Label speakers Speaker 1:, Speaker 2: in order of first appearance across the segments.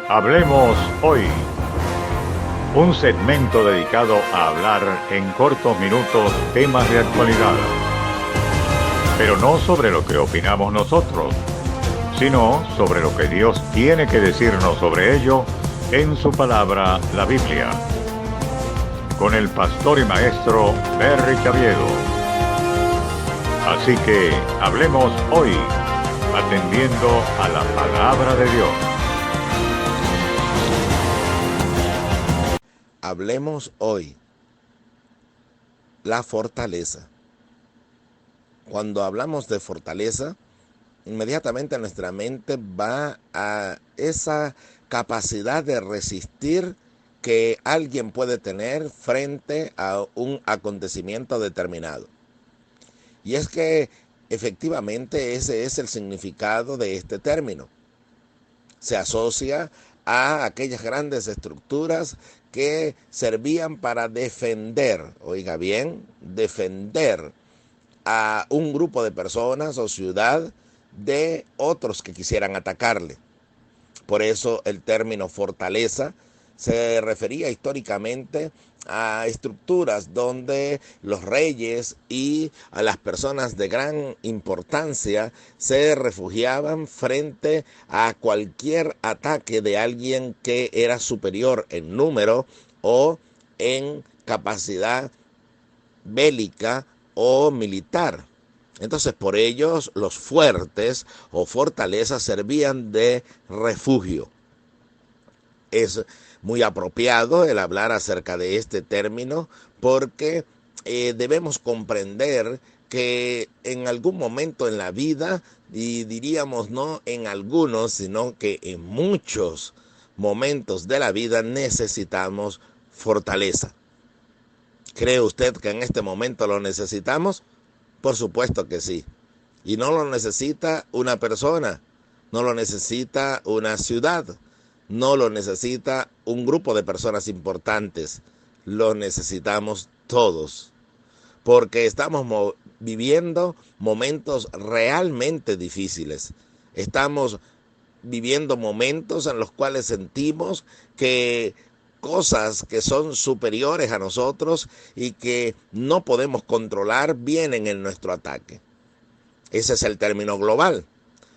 Speaker 1: Hablemos hoy, un segmento dedicado a hablar en cortos minutos temas de actualidad, pero no sobre lo que opinamos nosotros, sino sobre lo que Dios tiene que decirnos sobre ello en su palabra, la Biblia, con el pastor y maestro Berry Chaviedo. Así que hablemos hoy, atendiendo a la palabra de Dios.
Speaker 2: Hablemos hoy, la fortaleza. Cuando hablamos de fortaleza, inmediatamente nuestra mente va a esa capacidad de resistir que alguien puede tener frente a un acontecimiento determinado. Y es que efectivamente ese es el significado de este término. Se asocia a aquellas grandes estructuras que servían para defender, oiga bien, defender a un grupo de personas o ciudad de otros que quisieran atacarle. Por eso el término fortaleza se refería históricamente a estructuras donde los reyes y a las personas de gran importancia se refugiaban frente a cualquier ataque de alguien que era superior en número o en capacidad bélica o militar. Entonces, por ellos los fuertes o fortalezas servían de refugio. Es muy apropiado el hablar acerca de este término porque debemos comprender que en algún momento en la vida, y diríamos no en algunos, sino que en muchos momentos de la vida necesitamos fortaleza. ¿Cree usted que en este momento lo necesitamos? Por supuesto que sí. Y no lo necesita una persona, no lo necesita una ciudad, no lo necesita un grupo de personas importantes, lo necesitamos todos, porque estamos viviendo momentos realmente difíciles. Estamos viviendo momentos en los cuales sentimos que cosas que son superiores a nosotros y que no podemos controlar vienen en nuestro ataque. Ese es el término global.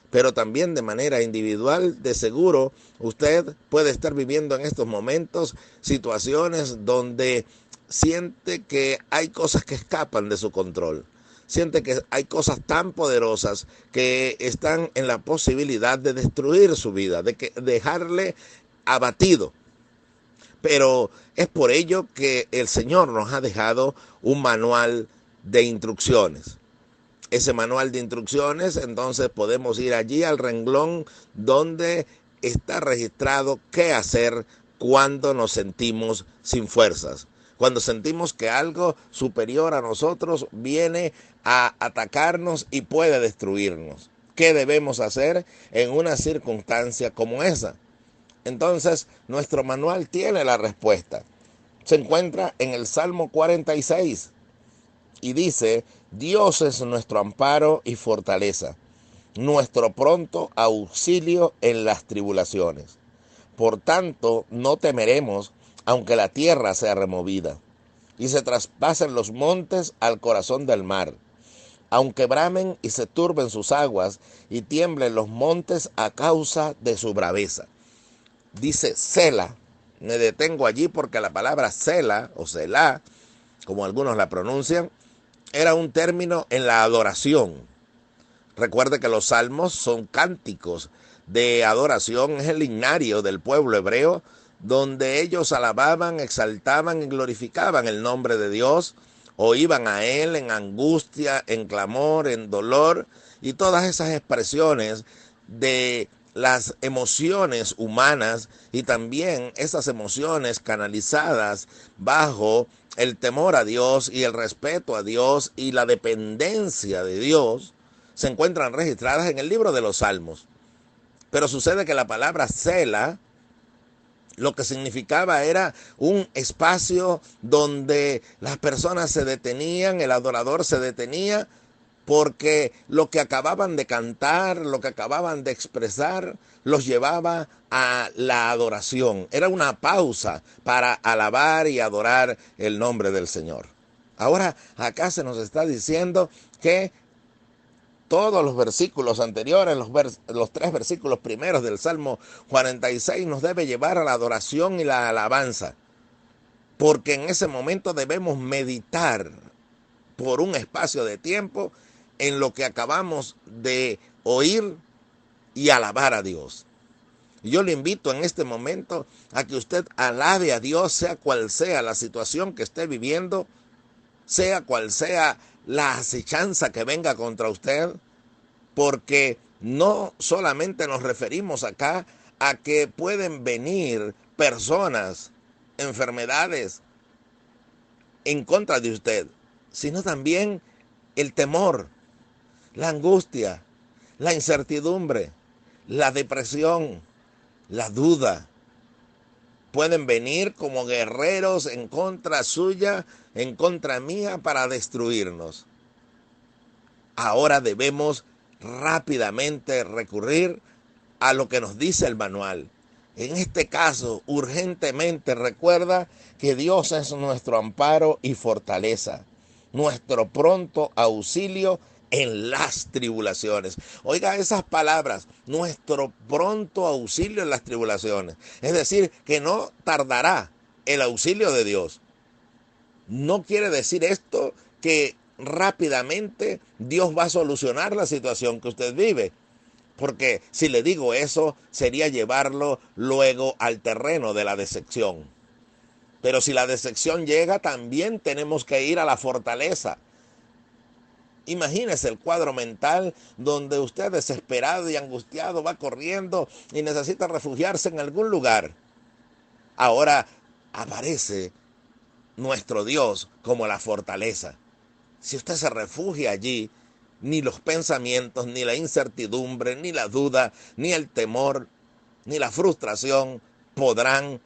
Speaker 2: Pero también de manera individual, de seguro, usted puede estar viviendo en estos momentos situaciones donde siente que hay cosas que escapan de su control. Siente que hay cosas tan poderosas que están en la posibilidad de destruir su vida, de dejarle abatido. Pero es por ello que el Señor nos ha dejado un manual de instrucciones. Ese manual de instrucciones, entonces podemos ir allí al renglón donde está registrado qué hacer cuando nos sentimos sin fuerzas. Cuando sentimos que algo superior a nosotros viene a atacarnos y puede destruirnos. ¿Qué debemos hacer en una circunstancia como esa? Entonces, nuestro manual tiene la respuesta. Se encuentra en el Salmo 46 y dice: Dios es nuestro amparo y fortaleza, nuestro pronto auxilio en las tribulaciones. Por tanto, no temeremos, aunque la tierra sea removida y se traspasen los montes al corazón del mar, aunque bramen y se turben sus aguas y tiemblen los montes a causa de su braveza. Dice Sela, me detengo allí porque la palabra Sela o Selah, como algunos la pronuncian, era un término en la adoración. Recuerde que los salmos son cánticos de adoración, es el himnario del pueblo hebreo, donde ellos alababan, exaltaban y glorificaban el nombre de Dios, o iban a Él en angustia, en clamor, en dolor, y todas esas expresiones de las emociones humanas y también esas emociones canalizadas bajo el temor a Dios y el respeto a Dios y la dependencia de Dios se encuentran registradas en el libro de los Salmos. Pero sucede que la palabra Sela lo que significaba era un espacio donde las personas se detenían, el adorador se detenía porque lo que acababan de cantar, lo que acababan de expresar, los llevaba a la adoración. Era una pausa para alabar y adorar el nombre del Señor. Ahora acá se nos está diciendo que todos los versículos anteriores, los 3 versículos primeros del Salmo 46 nos debe llevar a la adoración y la alabanza, porque en ese momento debemos meditar por un espacio de tiempo en lo que acabamos de oír y alabar a Dios. Yo le invito en este momento a que usted alabe a Dios, sea cual sea la situación que esté viviendo, sea cual sea la acechanza que venga contra usted, porque no solamente nos referimos acá a que pueden venir personas, enfermedades en contra de usted, sino también el temor, la angustia, la incertidumbre, la depresión, la duda. Pueden venir como guerreros en contra suya, en contra mía, para destruirnos. Ahora debemos rápidamente recurrir a lo que nos dice el manual. En este caso, urgentemente recuerda que Dios es nuestro amparo y fortaleza, nuestro pronto auxilio en las tribulaciones. Oiga esas palabras, nuestro pronto auxilio en las tribulaciones. Es decir, que no tardará el auxilio de Dios. No quiere decir esto que rápidamente Dios va a solucionar la situación que usted vive. Porque si le digo eso, sería llevarlo luego al terreno de la decepción. Pero si la decepción llega, también tenemos que ir a la fortaleza. Imagínese el cuadro mental donde usted desesperado y angustiado va corriendo y necesita refugiarse en algún lugar. Ahora aparece nuestro Dios como la fortaleza. Si usted se refugia allí, ni los pensamientos, ni la incertidumbre, ni la duda, ni el temor, ni la frustración podrán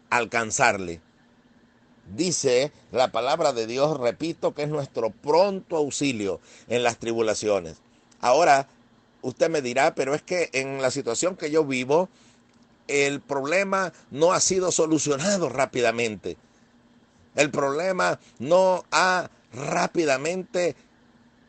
Speaker 2: alcanzarle. Dice la palabra de Dios, repito, que es nuestro pronto auxilio en las tribulaciones. Ahora, usted me dirá, pero es que en la situación que yo vivo, el problema no ha sido solucionado rápidamente. El problema no ha rápidamente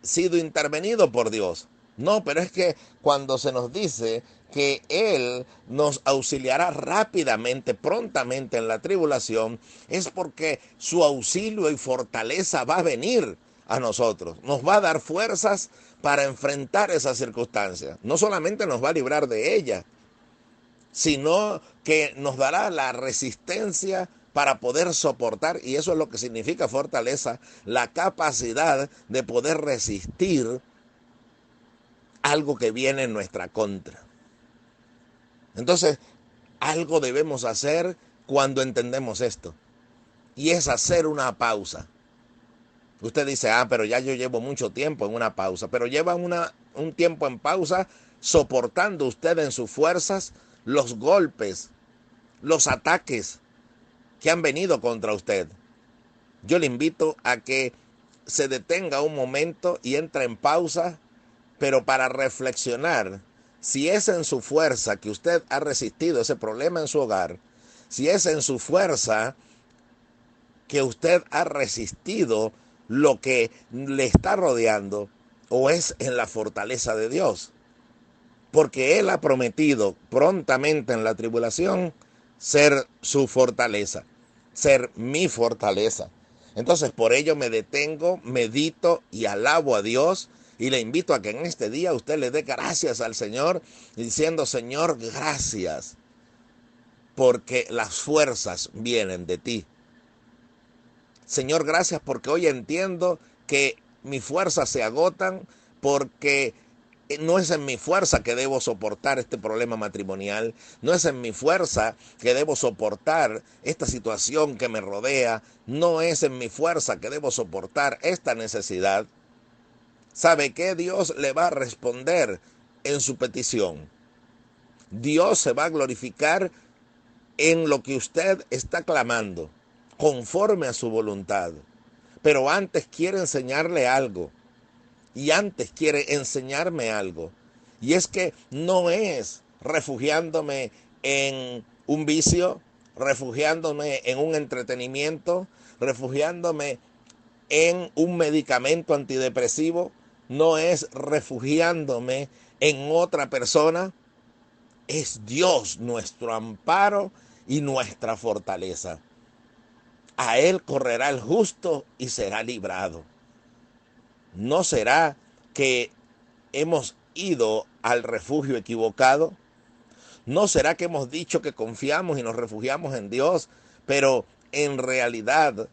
Speaker 2: sido intervenido por Dios. No, pero es que cuando se nos dice que Él nos auxiliará rápidamente, prontamente en la tribulación, es porque su auxilio y fortaleza va a venir a nosotros. Nos va a dar fuerzas para enfrentar esas circunstancias. No solamente nos va a librar de ellas, sino que nos dará la resistencia para poder soportar, y eso es lo que significa fortaleza, la capacidad de poder resistir algo que viene en nuestra contra. Entonces, algo debemos hacer cuando entendemos esto, y es hacer una pausa. Usted dice, pero ya yo llevo mucho tiempo en una pausa, pero lleva un tiempo en pausa soportando usted en sus fuerzas los golpes, los ataques que han venido contra usted. Yo le invito a que se detenga un momento y entre en pausa, pero para reflexionar si es en su fuerza que usted ha resistido ese problema en su hogar, si es en su fuerza que usted ha resistido lo que le está rodeando, o es en la fortaleza de Dios. Porque Él ha prometido prontamente en la tribulación ser su fortaleza, ser mi fortaleza. Entonces por ello me detengo, medito y alabo a Dios, y le invito a que en este día usted le dé gracias al Señor, diciendo, Señor, gracias, porque las fuerzas vienen de ti. Señor, gracias porque hoy entiendo que mis fuerzas se agotan, porque no es en mi fuerza que debo soportar este problema matrimonial, no es en mi fuerza que debo soportar esta situación que me rodea, no es en mi fuerza que debo soportar esta necesidad. ¿Sabe qué? Dios le va a responder en su petición. Dios se va a glorificar en lo que usted está clamando, conforme a su voluntad. Pero antes quiero enseñarle algo. y antes quiere enseñarme algo. Y es que no es refugiándome en un vicio, refugiándome en un entretenimiento, refugiándome en un medicamento antidepresivo, no es refugiándome en otra persona, es Dios nuestro amparo y nuestra fortaleza. A Él correrá el justo y será librado. ¿No será que hemos ido al refugio equivocado? ¿No será que hemos dicho que confiamos y nos refugiamos en Dios, pero en realidad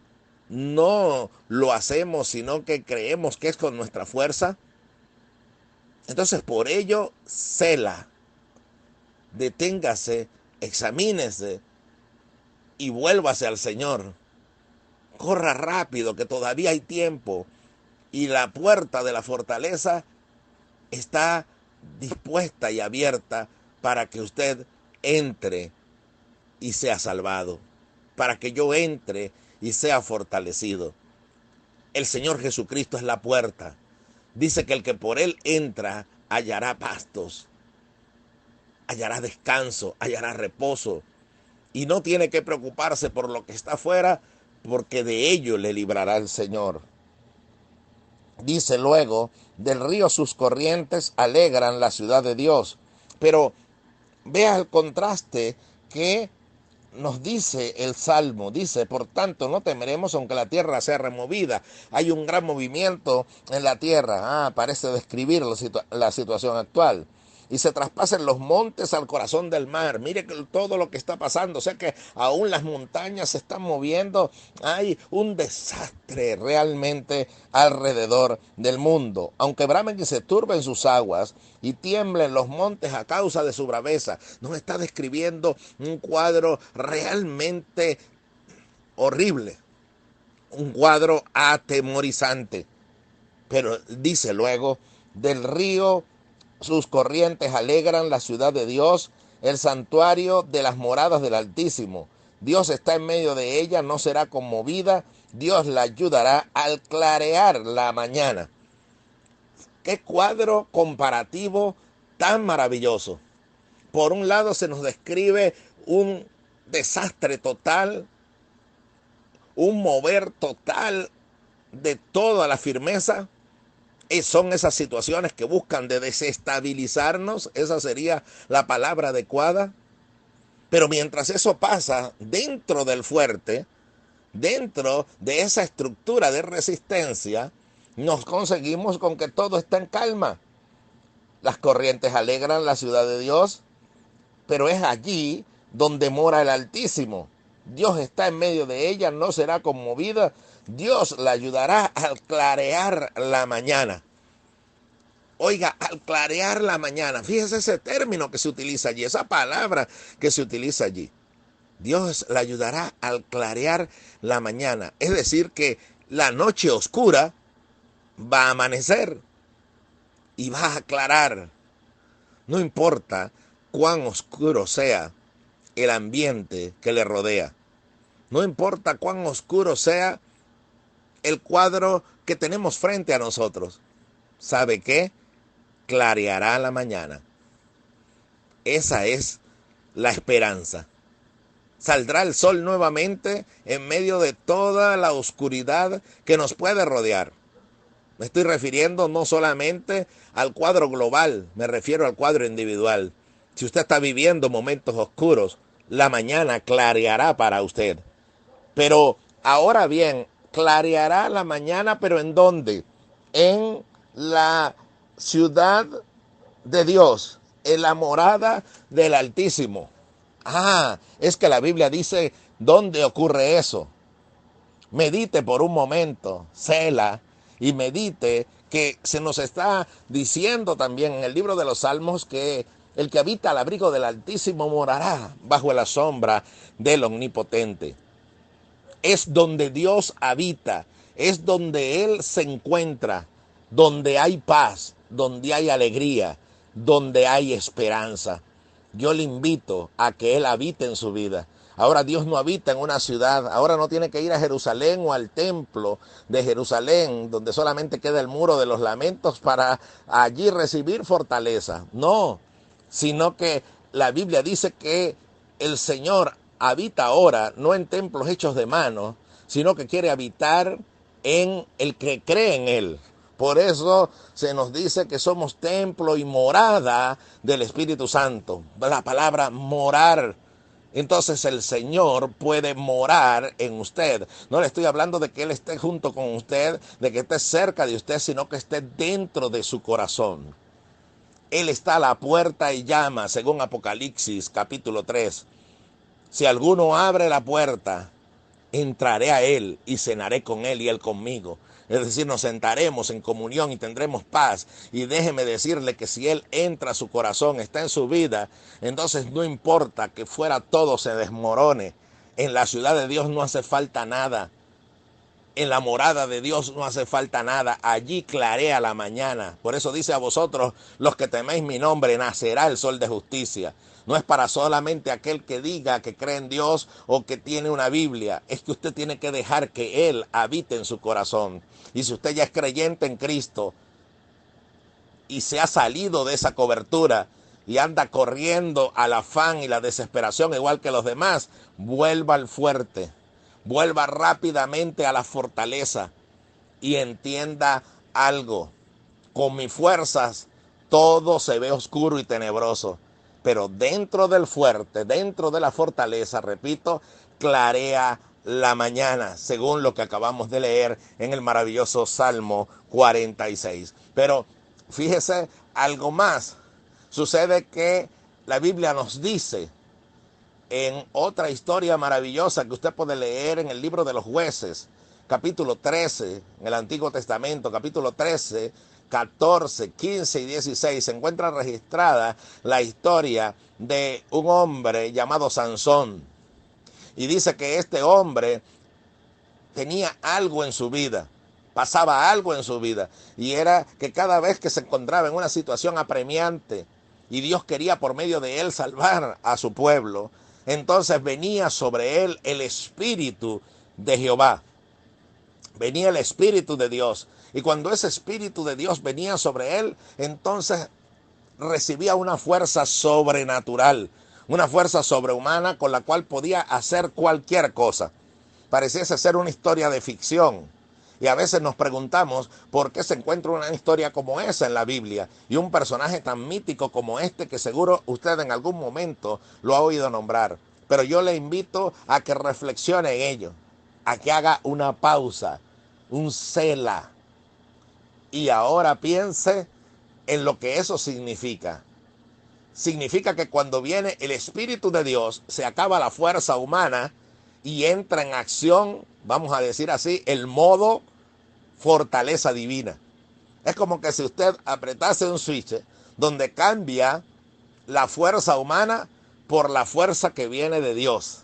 Speaker 2: no lo hacemos, sino que creemos que es con nuestra fuerza? Entonces, por ello, cela, deténgase, examínese y vuélvase al Señor. Corra rápido, que todavía hay tiempo, y la puerta de la fortaleza está dispuesta y abierta para que usted entre y sea salvado, para que yo entre y sea fortalecido. El Señor Jesucristo es la puerta. Dice que el que por Él entra hallará pastos, hallará descanso, hallará reposo, y no tiene que preocuparse por lo que está afuera, porque de ello le librará el Señor. Dice luego, del río sus corrientes alegran la ciudad de Dios. Pero vea el contraste que nos dice el Salmo. Dice, por tanto, no temeremos aunque la tierra sea removida. Hay un gran movimiento en la tierra. Parece describir la situación actual. Y se traspasen los montes al corazón del mar. Mire todo lo que está pasando. O sea que aún las montañas se están moviendo. Hay un desastre realmente alrededor del mundo. Aunque bramen y se turben sus aguas y tiemblen los montes a causa de su braveza. Nos está describiendo un cuadro realmente horrible. Un cuadro atemorizante. Pero dice luego, del río sus corrientes alegran la ciudad de Dios, el santuario de las moradas del Altísimo. Dios está en medio de ella, no será conmovida. Dios la ayudará al clarear la mañana. Qué cuadro comparativo tan maravilloso. Por un lado se nos describe un desastre total, un mover total de toda la firmeza. Son esas situaciones que buscan de desestabilizarnos, esa sería la palabra adecuada. Pero mientras eso pasa dentro del fuerte, dentro de esa estructura de resistencia, nos conseguimos con que todo está en calma. Las corrientes alegran la ciudad de Dios, pero es allí donde mora el Altísimo. Dios está en medio de ella, no será conmovida. Dios la ayudará al clarear la mañana. Oiga, al clarear la mañana, fíjese ese término que se utiliza allí, esa palabra que se utiliza allí. Dios la ayudará al clarear la mañana. Es decir, que la noche oscura va a amanecer y va a aclarar. No importa cuán oscuro sea el ambiente que le rodea. No importa cuán oscuro sea el cuadro que tenemos frente a nosotros. ¿Sabe qué? Clareará la mañana. Esa es la esperanza. Saldrá el sol nuevamente en medio de toda la oscuridad que nos puede rodear. Me estoy refiriendo no solamente al cuadro global, me refiero al cuadro individual. Si usted está viviendo momentos oscuros, la mañana clareará para usted. Pero ahora bien, clareará la mañana, ¿pero en dónde? En la ciudad de Dios, en la morada del Altísimo. Es que la Biblia dice dónde ocurre eso. Medite por un momento, cela, y medite que se nos está diciendo también en el libro de los Salmos que el que habita al abrigo del Altísimo morará bajo la sombra del Omnipotente. Es donde Dios habita, es donde Él se encuentra, donde hay paz, donde hay alegría, donde hay esperanza. Yo le invito a que Él habite en su vida, Ahora Dios no habita en una ciudad, ahora no tiene que ir a Jerusalén o al templo de Jerusalén, donde solamente queda el muro de los lamentos para allí recibir fortaleza. No, sino que la Biblia dice que el Señor habita ahora, no en templos hechos de mano, sino que quiere habitar en el que cree en Él. Por eso se nos dice que somos templo y morada del Espíritu Santo. La palabra morar. Entonces el Señor puede morar en usted. No le estoy hablando de que Él esté junto con usted, de que esté cerca de usted, sino que esté dentro de su corazón. Él está a la puerta y llama, según Apocalipsis capítulo 3. Si alguno abre la puerta, entraré a Él y cenaré con Él y Él conmigo. Es decir, nos sentaremos en comunión y tendremos paz. Y déjeme decirle que si Él entra a su corazón, está en su vida, entonces no importa que fuera todo se desmorone. En la ciudad de Dios no hace falta nada. En la morada de Dios no hace falta nada. Allí clarea la mañana. Por eso dice a vosotros, los que teméis mi nombre, nacerá el sol de justicia. No es para solamente aquel que diga que cree en Dios o que tiene una Biblia. Es que usted tiene que dejar que Él habite en su corazón. Y si usted ya es creyente en Cristo y se ha salido de esa cobertura y anda corriendo al afán y la desesperación igual que los demás, vuelva al fuerte. Vuelva rápidamente a la fortaleza y entienda algo. Con mis fuerzas todo se ve oscuro y tenebroso, pero dentro del fuerte, dentro de la fortaleza, repito, clarea la mañana, según lo que acabamos de leer en el maravilloso Salmo 46. Pero fíjese algo más. Sucede que la Biblia nos dice en otra historia maravillosa que usted puede leer en el libro de los Jueces, capítulo 13, en el Antiguo Testamento, capítulo 13, 14, 15 y 16, se encuentra registrada la historia de un hombre llamado Sansón. Y dice que este hombre tenía algo en su vida, pasaba algo en su vida, y era que cada vez que se encontraba en una situación apremiante y Dios quería por medio de él salvar a su pueblo, entonces venía sobre él el Espíritu de Jehová. Venía el Espíritu de Dios. Y cuando ese Espíritu de Dios venía sobre él, entonces recibía una fuerza sobrenatural, una fuerza sobrehumana con la cual podía hacer cualquier cosa. Pareciese ser una historia de ficción. Y a veces nos preguntamos por qué se encuentra una historia como esa en la Biblia y un personaje tan mítico como este que seguro usted en algún momento lo ha oído nombrar. Pero yo le invito a que reflexione en ello, a que haga una pausa, un selah, y ahora piense en lo que eso significa. Significa que cuando viene el Espíritu de Dios, se acaba la fuerza humana y entra en acción, vamos a decir así, el modo fortaleza divina. Es como que si usted apretase un switch donde cambia la fuerza humana por la fuerza que viene de Dios.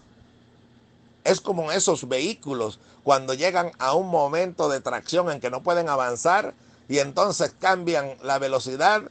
Speaker 2: Es como esos vehículos cuando llegan a un momento de tracción en que no pueden avanzar y entonces cambian la velocidad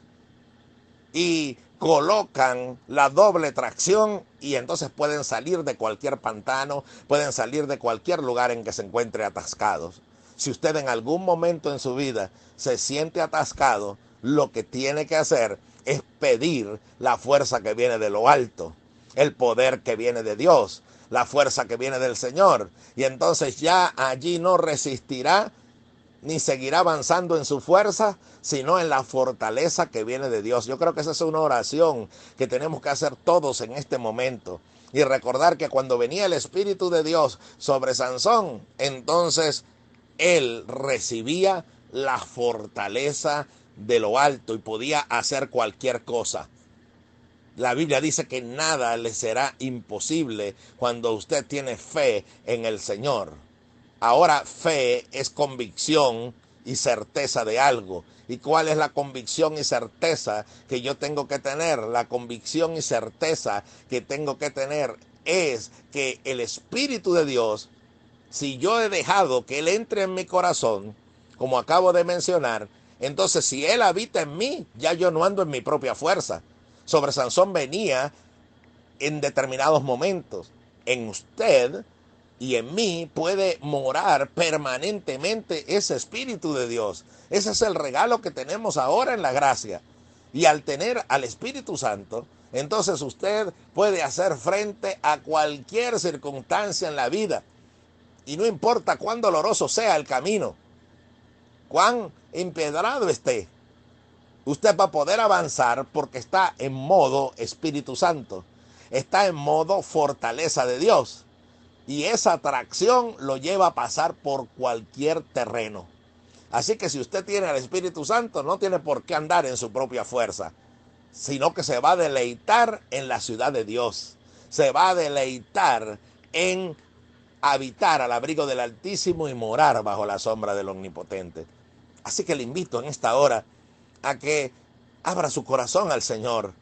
Speaker 2: y colocan la doble tracción y entonces pueden salir de cualquier pantano, pueden salir de cualquier lugar en que se encuentre atascados. Si usted en algún momento en su vida se siente atascado, lo que tiene que hacer es pedir la fuerza que viene de lo alto, el poder que viene de Dios, la fuerza que viene del Señor. Y entonces ya allí no resistirá ni seguirá avanzando en su fuerza, sino en la fortaleza que viene de Dios. Yo creo que esa es una oración que tenemos que hacer todos en este momento. Y recordar que cuando venía el Espíritu de Dios sobre Sansón, entonces él recibía la fortaleza de lo alto y podía hacer cualquier cosa. La Biblia dice que nada le será imposible cuando usted tiene fe en el Señor. Ahora, fe es convicción y certeza de algo. ¿Y cuál es la convicción y certeza que yo tengo que tener? La convicción y certeza que tengo que tener es que el Espíritu de Dios, si yo he dejado que Él entre en mi corazón, como acabo de mencionar, entonces si Él habita en mí, ya yo no ando en mi propia fuerza. Sobre Sansón venía en determinados momentos. en usted y en mí puede morar permanentemente ese Espíritu de Dios. Ese es el regalo que tenemos ahora en la gracia. Y al tener al Espíritu Santo, entonces usted puede hacer frente a cualquier circunstancia en la vida. Y no importa cuán doloroso sea el camino, cuán empedrado esté, usted va a poder avanzar porque está en modo Espíritu Santo. Está en modo fortaleza de Dios. Y esa atracción lo lleva a pasar por cualquier terreno. Así que si usted tiene al Espíritu Santo, no tiene por qué andar en su propia fuerza, sino que se va a deleitar en la ciudad de Dios. Se va a deleitar en habitar al abrigo del Altísimo y morar bajo la sombra del Omnipotente. Así que le invito en esta hora a que abra su corazón al Señor,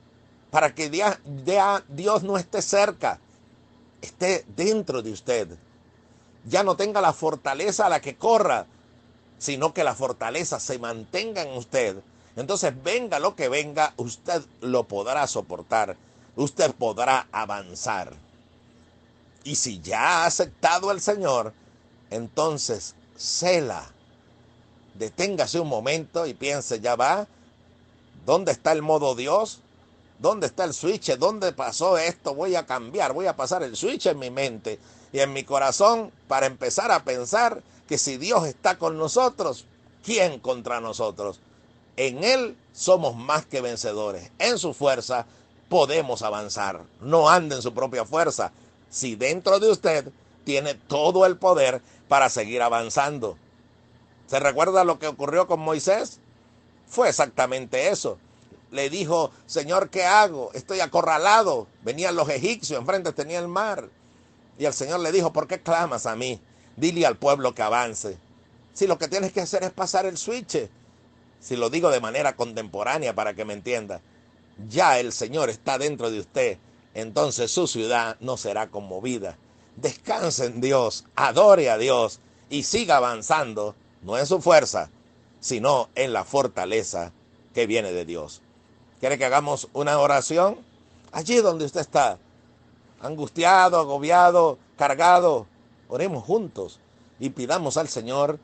Speaker 2: para que Dios no esté cerca, esté dentro de usted. Ya no tenga la fortaleza a la que corra, sino que la fortaleza se mantenga en usted. Entonces, venga lo que venga, usted lo podrá soportar, usted podrá avanzar. Y si ya ha aceptado al Señor, entonces cela, deténgase un momento y piense, ya va, ¿dónde está el modo Dios? ¿Dónde está el switch? ¿Dónde pasó esto? Voy a cambiar, voy a pasar el switch en mi mente y en mi corazón para empezar a pensar que si Dios está con nosotros, ¿quién contra nosotros? En Él somos más que vencedores. En su fuerza podemos avanzar. No ande en su propia fuerza. Si dentro de usted tiene todo el poder para seguir avanzando. ¿Se recuerda lo que ocurrió con Moisés? Fue exactamente eso. Le dijo, Señor, ¿qué hago? Estoy acorralado. Venían los egipcios, enfrente tenía el mar. Y el Señor le dijo, ¿por qué clamas a mí? Dile al pueblo que avance. Si lo que tienes que hacer es pasar el switch. Si lo digo de manera contemporánea para que me entienda. Ya el Señor está dentro de usted. Entonces su ciudad no será conmovida. Descanse en Dios, adore a Dios y siga avanzando, no en su fuerza, sino en la fortaleza que viene de Dios. ¿Quiere que hagamos una oración? Allí donde usted está, angustiado, agobiado, cargado, oremos juntos y pidamos al Señor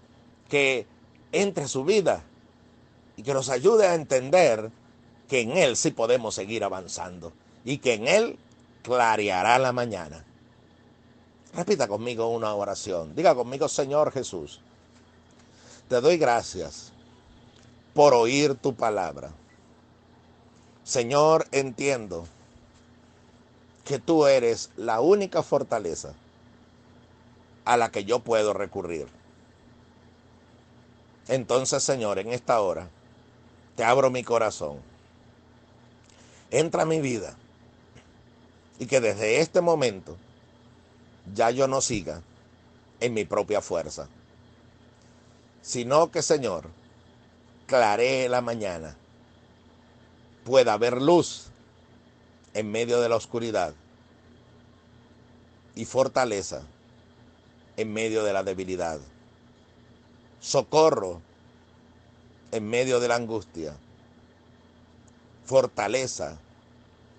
Speaker 2: que entre a su vida y que nos ayude a entender que en Él sí podemos seguir avanzando y que en Él clareará la mañana. Repita conmigo una oración. Diga conmigo, Señor Jesús, te doy gracias por oír tu palabra. Señor, entiendo que tú eres la única fortaleza a la que yo puedo recurrir. Entonces, Señor, en esta hora te abro mi corazón. Entra a mi vida y que desde este momento ya yo no siga en mi propia fuerza, sino que, Señor, claree la mañana, pueda haber luz en medio de la oscuridad y fortaleza en medio de la debilidad, socorro en medio de la angustia, fortaleza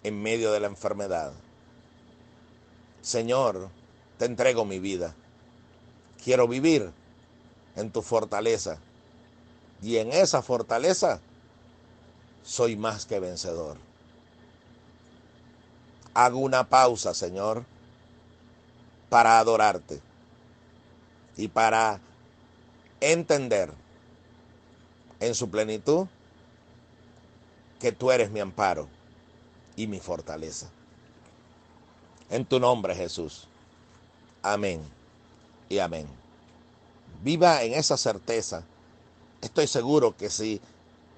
Speaker 2: en medio de la enfermedad. Señor, te entrego mi vida. Quiero vivir en tu fortaleza y en esa fortaleza soy más que vencedor. Hago una pausa, Señor, para adorarte y para entender en su plenitud que tú eres mi amparo y mi fortaleza. En tu nombre, Jesús. Amén y amén. Viva en esa certeza. Estoy seguro que si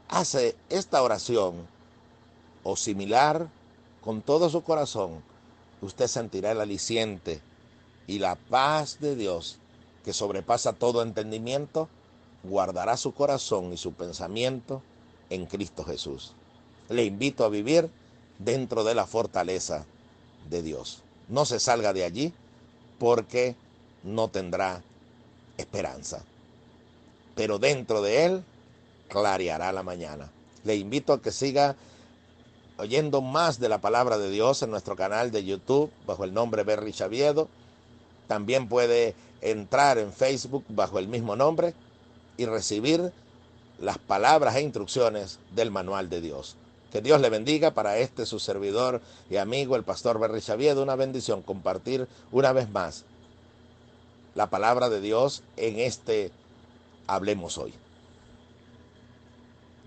Speaker 2: hace esta oración o similar con todo su corazón, usted sentirá el aliciente y la paz de Dios que sobrepasa todo entendimiento, guardará su corazón y su pensamiento en Cristo Jesús. Le invito a vivir dentro de la fortaleza de Dios. No se salga de allí porque no tendrá esperanza. Pero dentro de Él clareará la mañana. Le invito a que siga oyendo más de la palabra de Dios en nuestro canal de YouTube bajo el nombre Berry Chaviedo. También puede entrar en Facebook bajo el mismo nombre y recibir las palabras e instrucciones del manual de Dios. Que Dios le bendiga. Para este su servidor y amigo, el pastor Berry Chaviedo, una bendición compartir una vez más la palabra de Dios en este Hablemos Hoy.